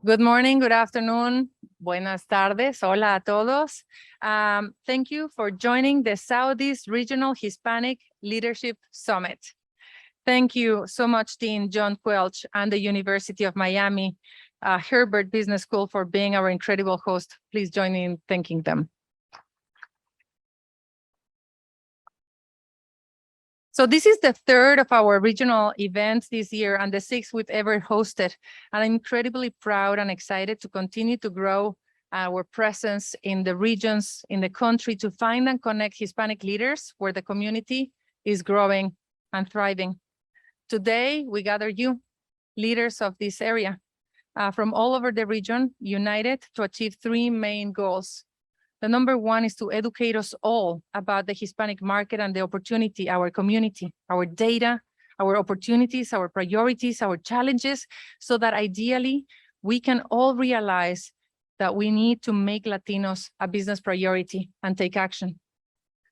Good morning, good afternoon, buenas tardes, hola a todos. Thank you for joining the Southeast Regional Hispanic Leadership Summit. Thank you so much, Dean John Quelch and the University of Miami Herbert Business School for being our incredible host. Please join me in thanking them. So this is the third of our regional events this year and the sixth we've ever hosted. And I'm incredibly proud and excited to continue to grow our presence in the regions, in the country, to find and connect Hispanic leaders where the community is growing and thriving. Today, we gather you, leaders of this area, from all over the region, united to achieve three main goals. The number one is to educate us all about the Hispanic market and the opportunity, our community, our data, our opportunities, our priorities, our challenges, so that ideally we can all realize that we need to make Latinos a business priority and take action.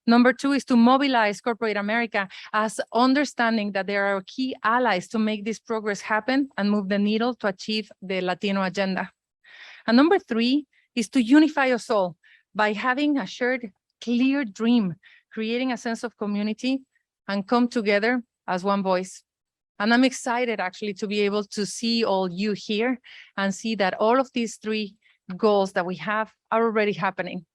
Number two is to mobilize corporate America as understanding that there are key allies to make this progress happen and move the needle to achieve the Latino agenda. And number three is to unify us all by having a shared, clear dream, creating a sense of community and come together as one voice. And I'm excited actually to be able to see all you here and see that all of these three goals that we have are already happening.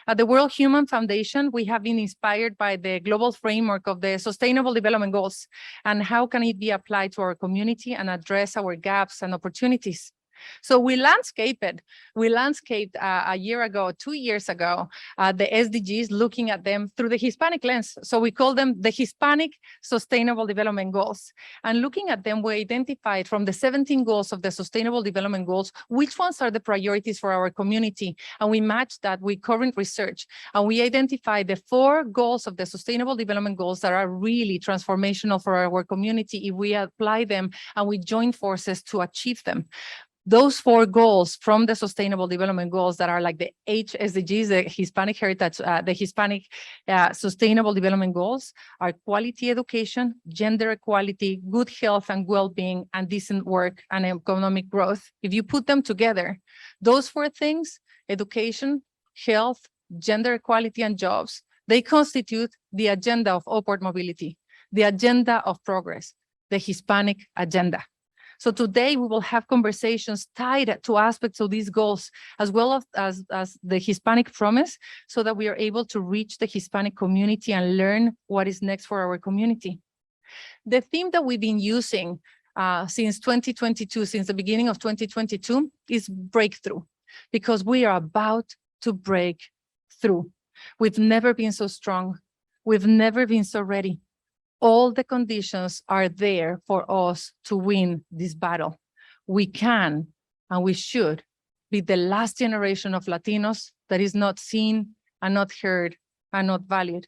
At the World Human Foundation, we have been inspired by the global framework of the Sustainable Development Goals and how can it be applied to our community and address our gaps and opportunities. So we landscaped a year ago, 2 years ago, the SDGs, looking at them through the Hispanic lens. So we call them the Hispanic Sustainable Development Goals. And looking at them, we identified from the 17 goals of the Sustainable Development Goals, which ones are the priorities for our community. And we matched that with current research. And we identified the 4 goals of the Sustainable Development Goals that are really transformational for our community if we apply them and we join forces to achieve them. Those 4 goals from the Sustainable Development Goals that are like the HSDGs, the Hispanic Heritage, the Hispanic Sustainable Development Goals are quality education, gender equality, good health and well-being, and decent work and economic growth. If you put them together, those 4 things, education, health, gender equality, and jobs, they constitute the agenda of upward mobility, the agenda of progress, the Hispanic agenda. So today we will have conversations tied to aspects of these goals, as well as the Hispanic promise, so that we are able to reach the Hispanic community and learn what is next for our community. The theme that we've been using since 2022, since the beginning of 2022, is breakthrough, because we are about to break through. We've never been so strong. We've never been so ready. All the conditions are there for us to win this battle. We can and we should be the last generation of Latinos that is not seen and not heard and not valued.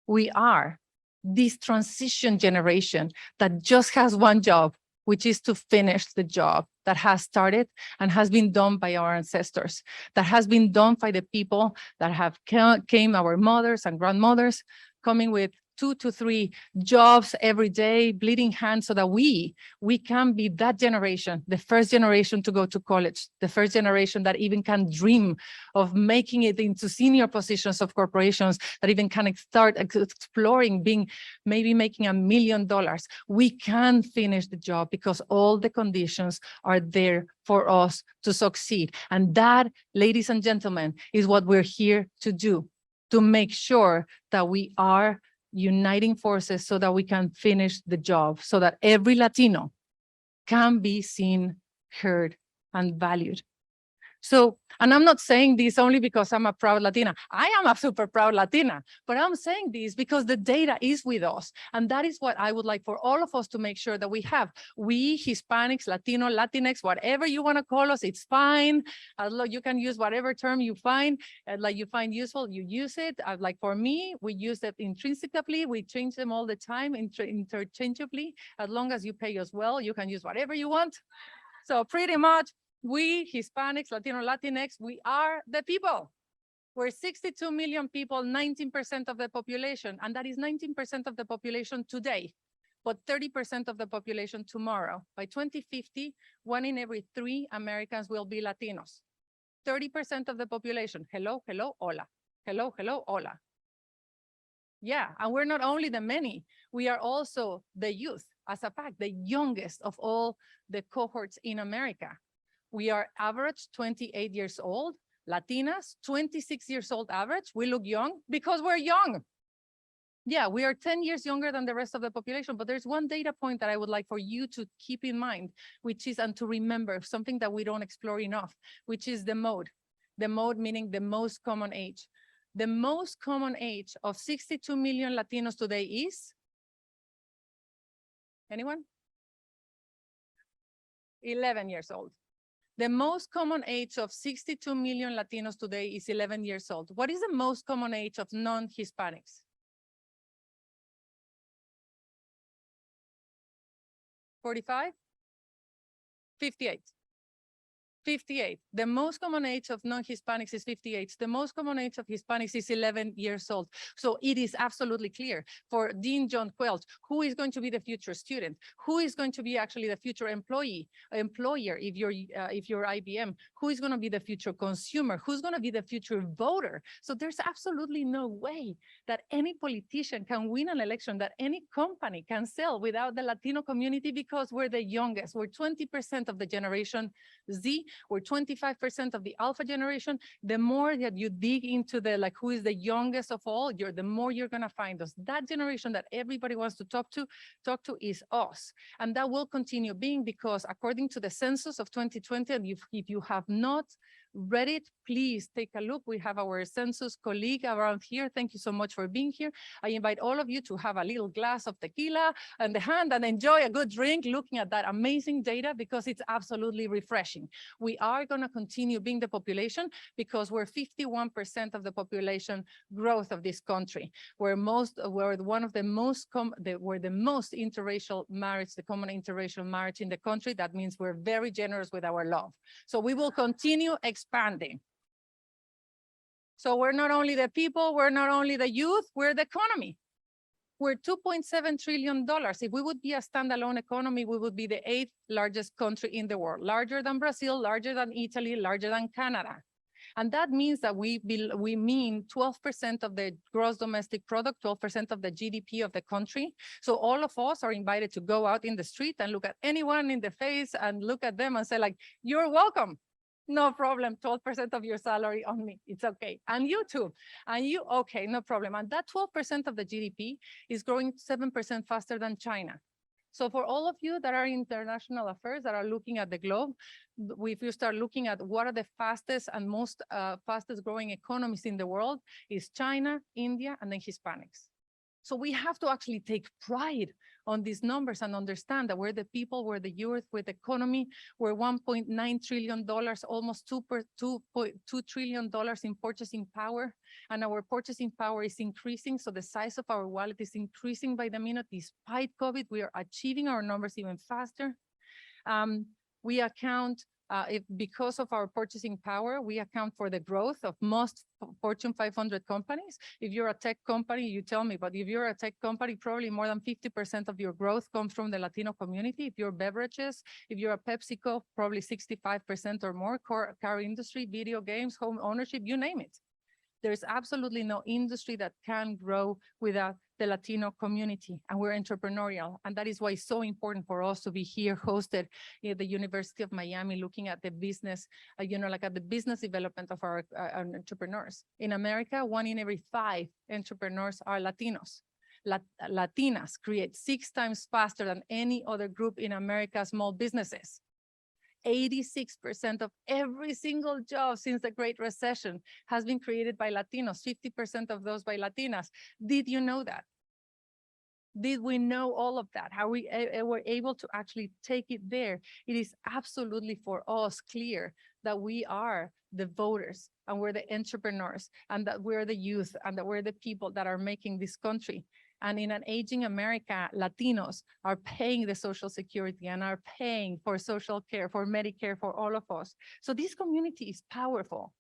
We are this transition generation that just has one job, which is to finish the job that has started and has been done by our ancestors, that has been done by the people that have came, our mothers and grandmothers, coming with 2 to 3 jobs every day, bleeding hands, so that we can be that generation, the first generation to go to college, the first generation that even can dream of making it into senior positions of corporations, that even can start exploring maybe making $1 million. We can finish the job because all the conditions are there for us to succeed. And that, ladies and gentlemen, is what we're here to do, to make sure that we are uniting forces so that we can finish the job, so that every Latino can be seen, heard, and valued. So, and I'm not saying this only because I'm a proud Latina. I am a super proud Latina, but I'm saying this because the data is with us. And that is what I would like for all of us to make sure that we have. We Hispanics, Latino, Latinx, whatever you want to call us, it's fine. You can use whatever term you find, like you find useful, you use it. Like for me, we use it intrinsically. We change them all the time, interchangeably. As long as you pay us well, you can use whatever you want. So pretty much, we Hispanics, Latino, Latinx, we are the people. We're 62 million people, 19% of the population, and that is 19% of the population today. but 30% of the population tomorrow. By 2050, 1 in every 3 Americans will be Latinos. 30% of the population. Hello, hello, hola. Hello, hello, hola. Yeah, and we're not only the many, we are also the youth. As a fact, the youngest of all the cohorts in America. We are average 28 years old. Latinas, 26 years old average. We look young because we're young. Yeah, we are 10 years younger than the rest of the population, but there's one data point that I would like for you to keep in mind, which is, and to remember, something that we don't explore enough, which is the mode. The mode meaning the most common age. The most common age of 62 million Latinos today is? Anyone? 11 years old. The most common age of 62 million Latinos today is 11 years old. What is the most common age of non-Hispanics? 45? 58. 58. The most common age of non-Hispanics is 58. The most common age of Hispanics is 11 years old. So it is absolutely clear for Dean John Quelch, who is going to be the future student, who is going to be actually the future employer, if you're IBM, who is going to be the future consumer, who's going to be the future voter. So there's absolutely no way that any politician can win an election, that any company can sell without the Latino community, because we're the youngest. We're 20% of the generation Z. We're 25% of the alpha generation. The more that you dig into the, who is the youngest of all, the more you're going to find us. That generation that everybody wants to talk to is us. And that will continue being, because according to the census of 2020, and if you have not read it, please take a look. We have our census colleague around here. Thank you so much for being here. I invite all of you to have a little glass of tequila in the hand and enjoy a good drink looking at that amazing data, because it's absolutely refreshing. We are going to continue being the population because we're 51% of the population growth of this country. We're one of the most we're the most interracial marriage, the common interracial marriage in the country. That means we're very generous with our love. So we will continue expanding. So we're not only the people, we're not only the youth, we're the economy. We're $2.7 trillion. If we would be a standalone economy, we would be the 8th largest country in the world, larger than Brazil, larger than Italy, larger than Canada. And that means that we mean 12% of the gross domestic product, 12% of the GDP of the country. So all of us are invited to go out in the street and look at anyone in the face and look at them and say, like, you're welcome. No problem, 12% of your salary on me. It's okay. And you too. And you, okay, no problem. And that 12% of the GDP is growing 7% faster than China. So for all of you that are in international affairs, that are looking at the globe, if you start looking at what are the fastest and most fastest growing economies in the world, is China, India, and then Hispanics. So we have to actually take pride on these numbers and understand that we're the people, we're the youth, we're the economy, we're $1.9 trillion, almost $2.2 trillion in purchasing power, and our purchasing power is increasing. So the size of our wallet is increasing by the minute. Despite COVID, we are achieving our numbers even faster. We account, because of our purchasing power, we account for the growth of most Fortune 500 companies. If you're a tech company, you tell me, but if you're a tech company, probably more than 50% of your growth comes from the Latino community. If you're beverages, if you're a PepsiCo, probably 65% or more, car industry, video games, home ownership, you name it. There's absolutely no industry that can grow without the Latino community, and we're entrepreneurial. And that is why it's so important for us to be here hosted at the University of Miami, looking at the business, at the business development of our entrepreneurs. In America, 1 in every 5 entrepreneurs are Latinos. Latinas create 6 times faster than any other group in America's small businesses. 86% of every single job since the Great Recession has been created by Latinos, 50% of those by Latinas. Did you know that? Did we know all of that? How we were able to actually take it there? It is absolutely for us clear that we are the voters and we're the entrepreneurs and that we're the youth and that we're the people that are making this country. And in an aging America, Latinos are paying the Social Security and are paying for social care, for Medicare, for all of us. So this community is powerful.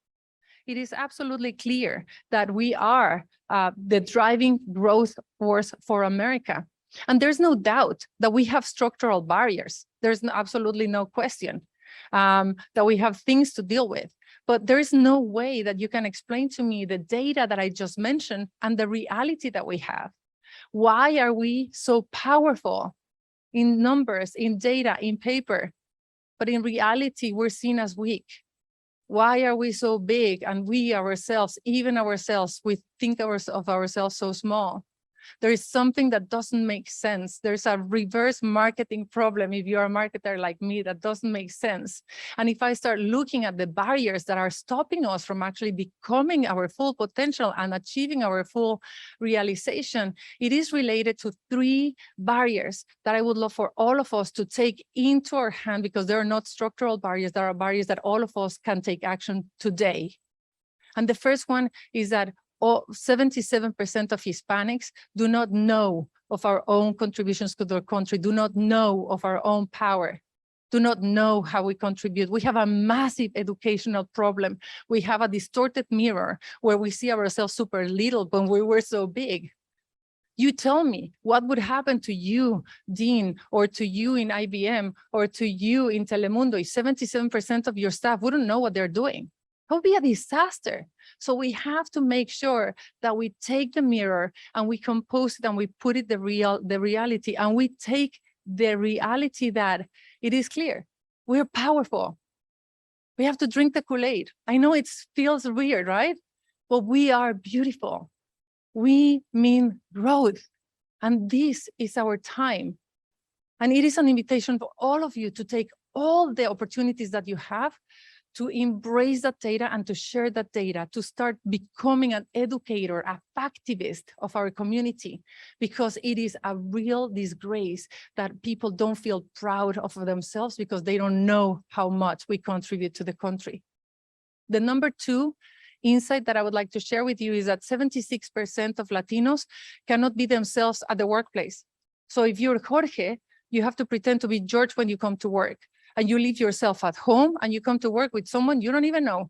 It is absolutely clear that we are the driving growth force for America. And there's no doubt that we have structural barriers. There's absolutely no question that we have things to deal with. But there's no way that you can explain to me the data that I just mentioned and the reality that we have. Why are we so powerful in numbers, in data, in paper, but in reality, we're seen as weak? Why are we so big and we ourselves, even ourselves, we think of ourselves so small? There is something that doesn't make sense. There's a reverse marketing problem if you're a marketer like me that doesn't make sense. And if I start looking at the barriers that are stopping us from actually becoming our full potential and achieving our full realization, it is related to 3 barriers that I would love for all of us to take into our hand, because they are not structural barriers. There are barriers that all of us can take action today. And the first one is that 77% of Hispanics do not know of our own contributions to their country, do not know of our own power, do not know how we contribute. We have a massive educational problem. We have a distorted mirror where we see ourselves super little when we were so big. You tell me, what would happen to you, Dean, or to you in IBM, or to you in Telemundo if 77% of your staff wouldn't know what they're doing? It would be a disaster. So we have to make sure that we take the mirror and we compose it and we put it the reality, and we take the reality that it is clear. We're powerful. We have to drink the Kool-Aid. I know it feels weird, right? But we are beautiful. We mean growth. And this is our time. And it is an invitation for all of you to take all the opportunities that you have to embrace that data and to share that data, to start becoming an educator, a activist of our community, because it is a real disgrace that people don't feel proud of themselves because they don't know how much we contribute to the country. The number 2 insight that I would like to share with you is that 76% of Latinos cannot be themselves at the workplace. So if you're Jorge, you have to pretend to be George when you come to work. And you leave yourself at home and you come to work with someone you don't even know.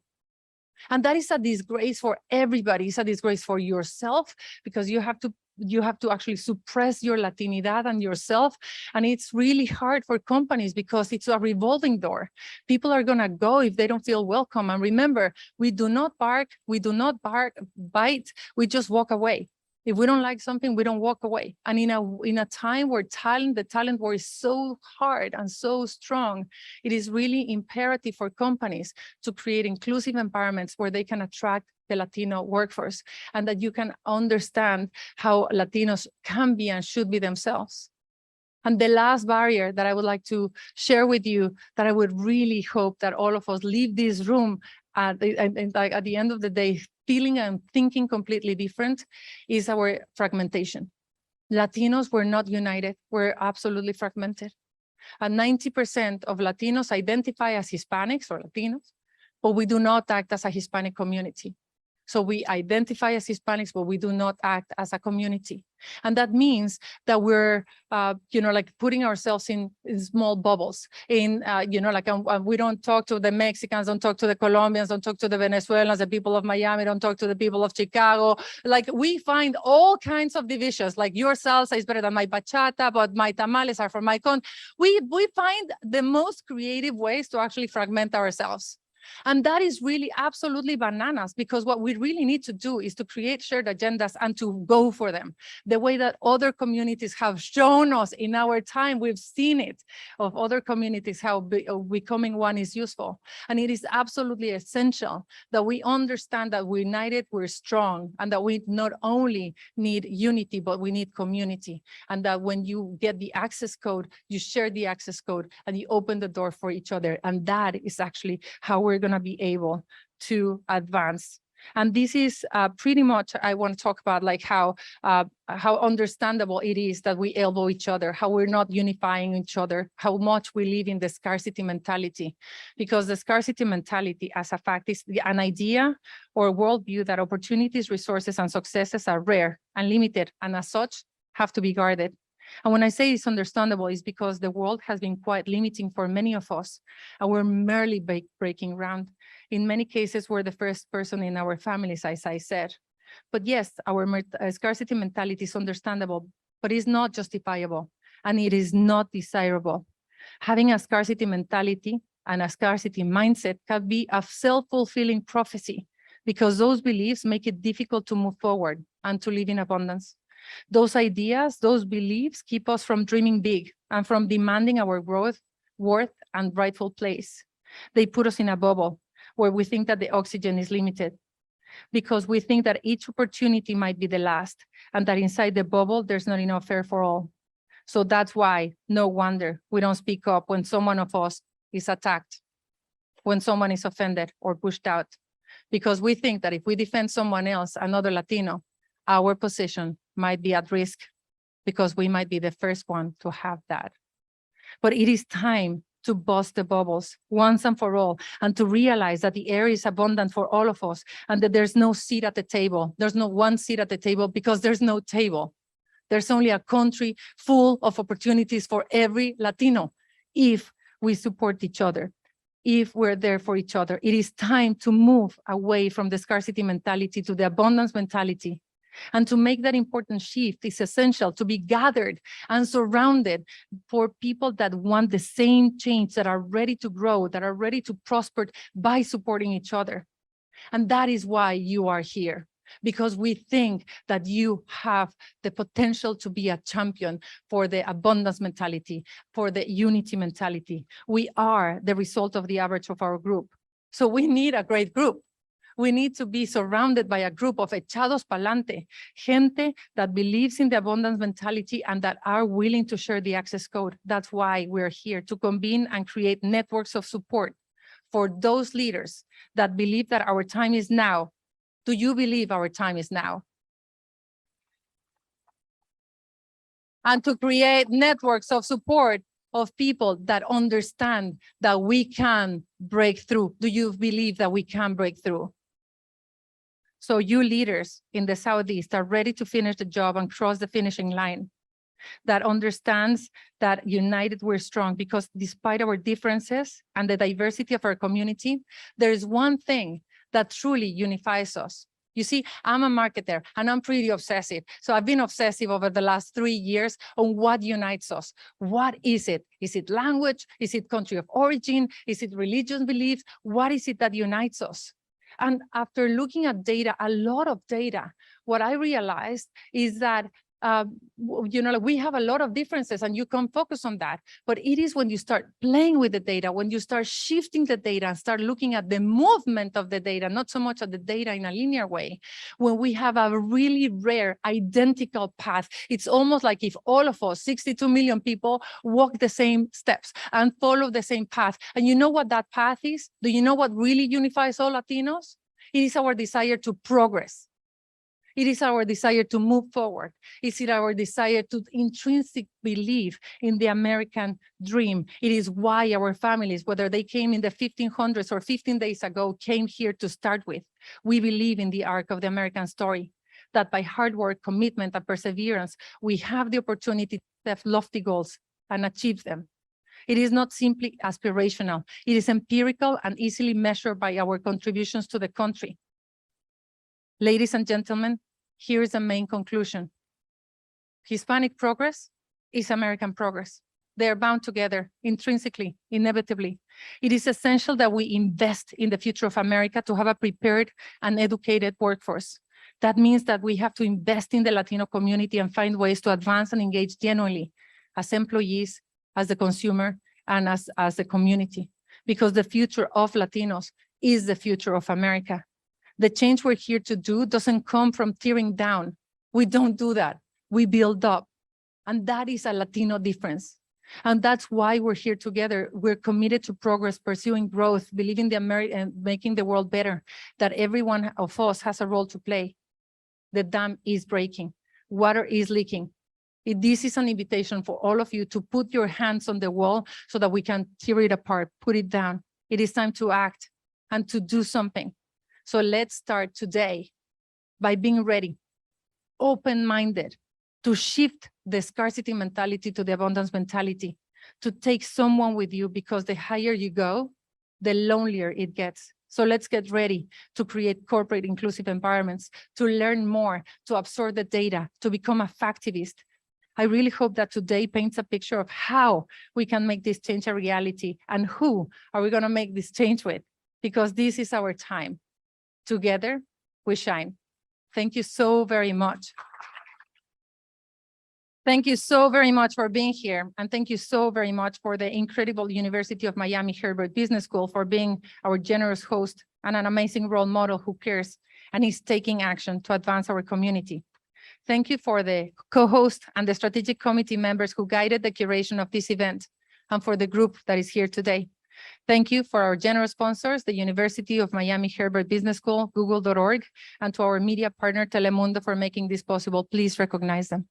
And that is a disgrace for everybody. It's a disgrace for yourself, because you have to actually suppress your Latinidad and yourself. And it's really hard for companies because it's a revolving door. People are gonna go if they don't feel welcome. And remember, we do not bark, bite, we just walk away. If we don't like something, we don't walk away. And in a time where the talent war is so hard and so strong, it is really imperative for companies to create inclusive environments where they can attract the Latino workforce, and that you can understand how Latinos can be and should be themselves. And the last barrier that I would like to share with you, that I would really hope that all of us leave this room at the end of the day feeling and thinking completely different, is our fragmentation. Latinos were not united, we're absolutely fragmented. And 90% of Latinos identify as Hispanics or Latinos, but we do not act as a Hispanic community. So we identify as Hispanics, but we do not act as a community. And that means that we're, like putting ourselves in small bubbles. We don't talk to the Mexicans, don't talk to the Colombians, don't talk to the Venezuelans, the people of Miami, don't talk to the people of Chicago. Like, we find all kinds of divisions, like your salsa is better than my bachata, but my tamales are from my country. We find the most creative ways to actually fragment ourselves. And that is really absolutely bananas, because what we really need to do is to create shared agendas and to go for them. The way that other communities have shown us in our time, we've seen it, of other communities, how becoming one is useful. And it is absolutely essential that we understand that we're united, we're strong, and that we not only need unity, but we need community. And that when you get the access code, you share the access code and you open the door for each other. And that is actually how we're going to be able to advance. And this is pretty much, I want to talk about like how understandable it is that we elbow each other, how we're not unifying each other, how much we live in the scarcity mentality. Because the scarcity mentality, as a fact, is an idea or worldview that opportunities, resources, and successes are rare and limited, and as such have to be guarded. And when I say it's understandable, it's because the world has been quite limiting for many of us, and we're merely breaking ground. In many cases, we're the first person in our families, as I said. But yes, our scarcity mentality is understandable, but it's not justifiable and it is not desirable. Having a scarcity mentality and a scarcity mindset can be a self-fulfilling prophecy because those beliefs make it difficult to move forward and to live in abundance. Those ideas, those beliefs keep us from dreaming big and from demanding our growth, worth, and rightful place. They put us in a bubble where we think that the oxygen is limited because we think that each opportunity might be the last and that inside the bubble, there's not enough air for all. So that's why, no wonder we don't speak up when someone of us is attacked, when someone is offended or pushed out, because we think that if we defend someone else, another Latino, our position might be at risk because we might be the first one to have that. But it is time to bust the bubbles once and for all, and to realize that the air is abundant for all of us and that there's no seat at the table. There's no one seat at the table because there's no table. There's only a country full of opportunities for every Latino if we support each other, if we're there for each other. It is time to move away from the scarcity mentality to the abundance mentality. And to make that important shift, it's essential to be gathered and surrounded for people that want the same change, that are ready to grow, that are ready to prosper by supporting each other. And that is why you are here, because we think that you have the potential to be a champion for the abundance mentality, for the unity mentality. We are the result of the average of our group. So we need a great group. We need to be surrounded by a group of echados pa'lante, gente that believes in the abundance mentality and that are willing to share the access code. That's why we're here, to convene and create networks of support for those leaders that believe that our time is now. Do you believe our time is now? And to create networks of support of people that understand that we can break through. Do you believe that we can break through? So you leaders in the Southeast are ready to finish the job and cross the finishing line, that understands that united we're strong, because despite our differences and the diversity of our community, there is one thing that truly unifies us. You see, I'm a marketer and I'm pretty obsessive. So I've been obsessive over the last 3 years on what unites us. What is it? Is it language? Is it country of origin? Is it religious beliefs? What is it that unites us? And after looking at data, a lot of data, what I realized is that we have a lot of differences and you can focus on that. But it is when you start playing with the data, when you start shifting the data and start looking at the movement of the data, not so much at the data in a linear way, when we have a really rare identical path. It's almost like if all of us, 62 million people, walk the same steps and follow the same path. And you know what that path is? Do you know what really unifies all Latinos? It is our desire to progress. It is our desire to move forward. It is our desire to intrinsic belief in the American dream. It is why our families, whether they came in the 1500s or 15 days ago, came here to start with. We believe in the arc of the American story, that by hard work, commitment, and perseverance, we have the opportunity to have lofty goals and achieve them. It is not simply aspirational. It is empirical and easily measured by our contributions to the country. Ladies and gentlemen, here is the main conclusion. Hispanic progress is American progress. They are bound together intrinsically, inevitably. It is essential that we invest in the future of America to have a prepared and educated workforce. That means that we have to invest in the Latino community and find ways to advance and engage genuinely as employees, as the consumer, and as the community, because the future of Latinos is the future of America. The change we're here to do doesn't come from tearing down. We don't do that. We build up. And that is a Latino difference. And that's why we're here together. We're committed to progress, pursuing growth, believing and making the world better, that every one of us has a role to play. The dam is breaking. Water is leaking. This is an invitation for all of you to put your hands on the wall so that we can tear it apart, put it down. It is time to act and to do something. So let's start today by being ready, open-minded, to shift the scarcity mentality to the abundance mentality, to take someone with you, because the higher you go, the lonelier it gets. So let's get ready to create corporate inclusive environments, to learn more, to absorb the data, to become a factivist, I really hope that today paints a picture of how we can make this change a reality and who are we going to make this change with, because this is our time. Together, we shine. Thank you so very much. Thank you so very much for being here. And thank you so very much for the incredible University of Miami Herbert Business School for being our generous host and an amazing role model who cares and is taking action to advance our community. Thank you for the co-host and the strategic committee members who guided the curation of this event, and for the group that is here today. Thank you for our generous sponsors, the University of Miami Herbert Business School, Google.org, and to our media partner, Telemundo, for making this possible. Please recognize them.